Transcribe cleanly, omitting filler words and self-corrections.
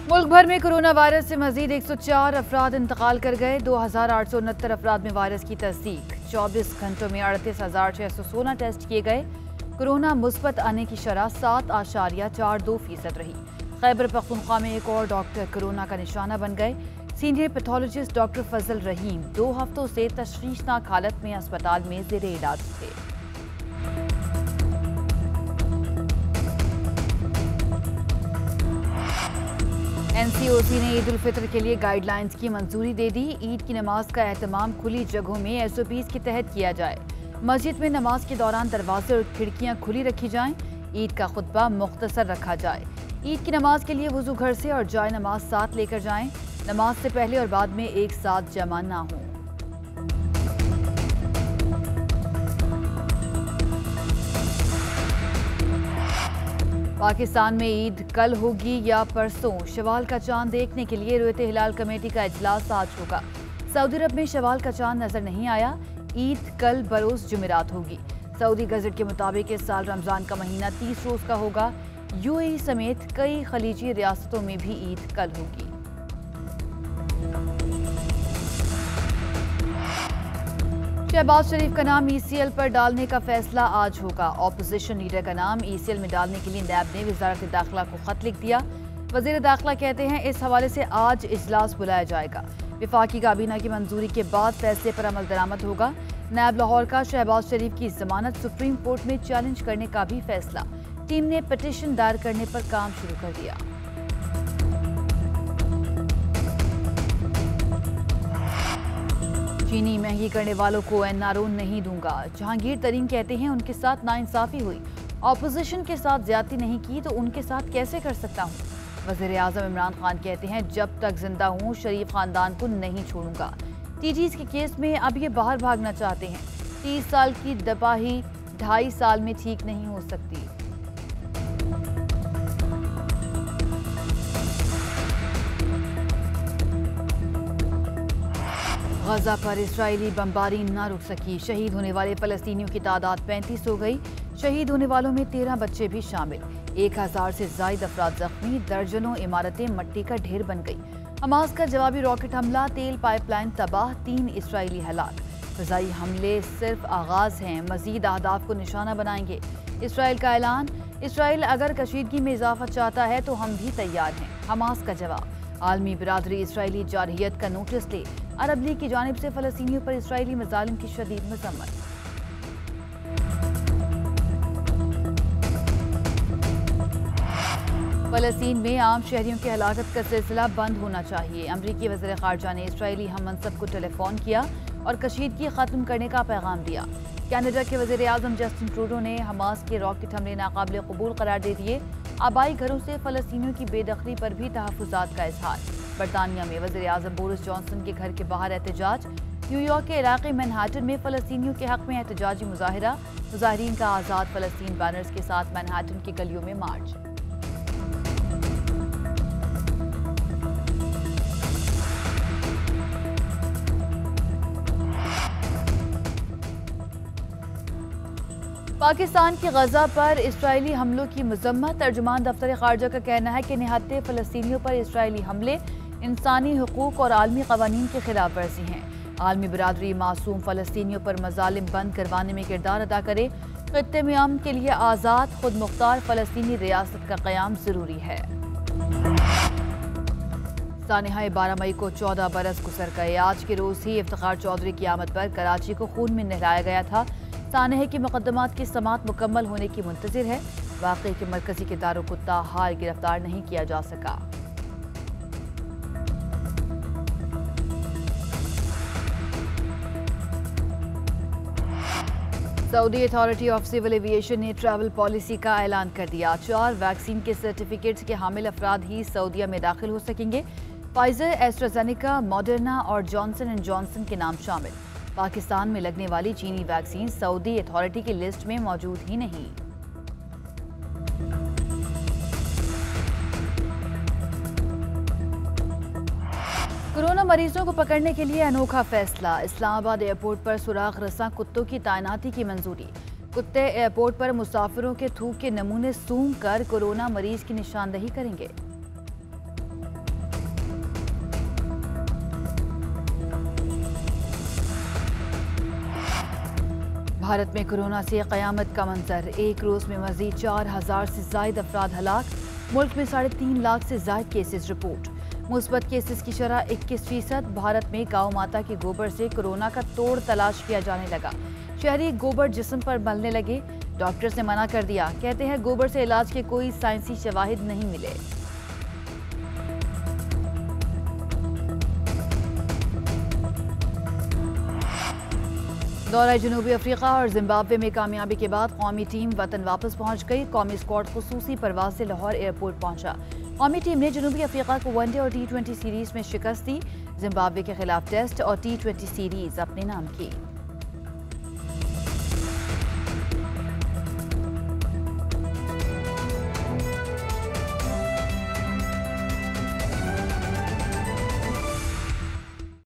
मुल्क भर में कोरोना वायरस से मजीद 104 अफराद इंतकाल कर गए। 2869 अफराद में वायरस की तस्दीक। 24 घंटों में 38,616 टेस्ट किए गए। कोरोना मुस्बत आने की शरह 7.42% रही। खैबर पख्तूनख्वा में एक और डॉक्टर कोरोना का निशाना बन गए। सीनियर पैथोलॉजिस्ट डॉक्टर फजल रहीम 2 हफ्तों से तशवीशनाक हालत में अस्पताल में जेर इलाज थे। NCOC ने ईद उल फितर के लिए गाइडलाइंस की मंजूरी दे दी। ईद की नमाज का एहतमाम खुली जगहों में SOPs के तहत किया जाए। मस्जिद में नमाज के दौरान दरवाजे और खिड़कियां खुली रखी जाएं। ईद का खुतबा मुख्तसर रखा जाए। ईद की नमाज के लिए वुजू घर से और जाए नमाज साथ लेकर जाएं। नमाज से पहले और बाद में एक साथ जमा ना हो। पाकिस्तान में ईद कल होगी या परसों? शवाल का चांद देखने के लिए रोयत हिलाल कमेटी का इजलास आज होगा। सऊदी अरब में शवाल का चांद नजर नहीं आया। ईद कल बरोज जुमेरात होगी। सऊदी गजट के मुताबिक इस साल रमजान का महीना 30 रोज का होगा। UAE समेत कई खलीजी रियासतों में भी ईद कल होगी। शहबाज शरीफ का नाम ECL पर डालने का फैसला आज होगा। ऑपोजिशन लीडर का नाम ECL में डालने के लिए नैब ने वजारत दाखिला को खत लिख दिया। वजीर दाखिला कहते हैं इस हवाले से आज इजलास बुलाया जाएगा। विफाकी काबीना की मंजूरी के बाद फैसले पर अमल दरामद होगा। नैब लाहौर का शहबाज शरीफ की जमानत सुप्रीम कोर्ट में चैलेंज करने का भी फैसला। टीम ने पिटीशन दायर करने पर काम शुरू कर दिया। चीनी महंगी करने वालों को NRO नहीं दूंगा। जहांगीर तरीन कहते हैं उनके साथ नाइंसाफी हुई। ऑपोजिशन के साथ ज्यादती नहीं की तो उनके साथ कैसे कर सकता हूं। वजीर आजम इमरान खान कहते हैं जब तक जिंदा हूं शरीफ खानदान को नहीं छोड़ूंगा। TTs के केस में अब ये बाहर भागना चाहते हैं। 30 साल की दबाही 2.5 साल में ठीक नहीं हो सकती। गजा पर इजरायली बमबारी न रुक सकी। शहीद होने वाले फलस्तीनियों की तादाद 35 हो गई। शहीद होने वालों में 13 बच्चे भी शामिल। 1000 से जायद अफराद जख्मी। दर्जनों इमारतें मट्टी का ढेर बन गई। हमास का जवाबी रॉकेट हमला। तेल पाइपलाइन तबाह। 3 इजरायली हलाक। फ़िज़ाई हमले सिर्फ आगाज हैं। मजीद अहदाफ को निशाना बनाएंगे। इसराइल का ऐलान। इसराइल अगर कशीदगी में इजाफा चाहता है तो हम भी तैयार हैं। हमास का जवाब। आलमी बिरादरी इसराइली जारहियत का नोटिस ले। अरब लीग की जानिब से फलस्तीनियों पर इसराइली मज़ालिम की शदीद मज़म्मत। फलस्तीन में आम शहरियों की हलाकत का सिलसिला बंद होना चाहिए। अमरीकी वज़ीर ख़ारजा ने इसराइली हम मनसब को टेलीफोन किया और कशीदगी ख़त्म करने का पैगाम दिया। कनाडा के वज़ीर आज़म जस्टिन ट्रूडो ने हमास के रॉकेट हमले नाकाबिल कबूल करार दे दिए। आबाई घरों से फलस्तीनियों की बेदखली पर भी तहफ़्फ़ुज़ात का इजहार। बरतानिया में वज़ीर आज़म बोरिस जॉनसन के घर के बाहर एहतजाज। न्यूयॉर्क के इलाके मैनहट्टन में फलस्तीनियों के हक में एहतजाजी मुजाहिरा। मुजाहिरीन का आज़ाद फलस्तीन बैनर्स के साथ मैनहट्टन की गलियों में मार्च। पाकिस्तान की गजा पर इसराइली हमलों की मजम्मत। तर्जुमान दफ्तर खारजा का कहना है कि निहत्ते फलस्तीनियों पर इसराइली हमले इंसानी हुकूक और आलमी कवानीन की खिलाफ वर्जी हैं। आलमी बिरादरी मासूम फलस्तीनियों पर मजालिम बंद करवाने में किरदार अदा करे। खित्ते में अमन के लिए आज़ाद खुद मुख्तार फलस्तीनी रियासत का क़याम ज़रूरी है। सानिहा 12 मई को 14 बरस गुजर गए। आज के रोज़ ही इफ्तिखार चौधरी की आमद पर कराची को खून में नहलाया गया था। सानिहा की मुकदमात की समात मुकम्मल होने की मुंतज़िर है। वाक़े के मरकजी किरदारों को ताहाल गिरफ्तार नहीं किया जा सका। Saudi authority of civil aviation ने ट्रैवल पॉलिसी का ऐलान कर दिया। 4 वैक्सीन के सर्टिफिकेट्स के हामिल अफराद ही सऊदीया में दाखिल हो सकेंगे। फाइजर, एस्ट्राजेनेका, मॉडर्ना और जॉनसन एंड जॉनसन के नाम शामिल। पाकिस्तान में लगने वाली चीनी वैक्सीन सऊदी अथॉरिटी की लिस्ट में मौजूद ही नहीं। कोरोना मरीजों को पकड़ने के लिए अनोखा फैसला। इस्लामाबाद एयरपोर्ट पर सुराख रस्सा कुत्तों की तैनाती की मंजूरी। कुत्ते एयरपोर्ट पर मुसाफिरों के थूक के नमूने सूंघ कर कोरोना मरीज की निशानदही करेंगे। भारत में कोरोना से क़यामत का मंजर, एक रोज़ में मज़ीद 4000 से ज़ायद अफराद हलाक। मुल्क में 3.5 लाख से ज़ायद केसेस रिपोर्ट। मुस्बत केसेस की शरह 21%। भारत में गौ माता के गोबर से कोरोना का तोड़ तलाश किया जाने लगा। शहरी गोबर जिस्म पर मलने लगे। डॉक्टर्स ने मना कर दिया, कहते हैं गोबर से इलाज के कोई साइंसी शवाहिद नहीं मिले। दौरा जनूबी अफ्रीका और जिम्बाब्वे में कामयाबी के बाद कौमी टीम वतन वापस पहुंच गई। कौमी स्क्वाड खुसूसी परवाज से लाहौर एयरपोर्ट पहुंचा। कौमी टीम ने जनूबी अफ्रीका को वनडे और T20 सीरीज में शिकस्त दी। जिम्बाब्वे के खिलाफ टेस्ट और T20 सीरीज अपने नाम की।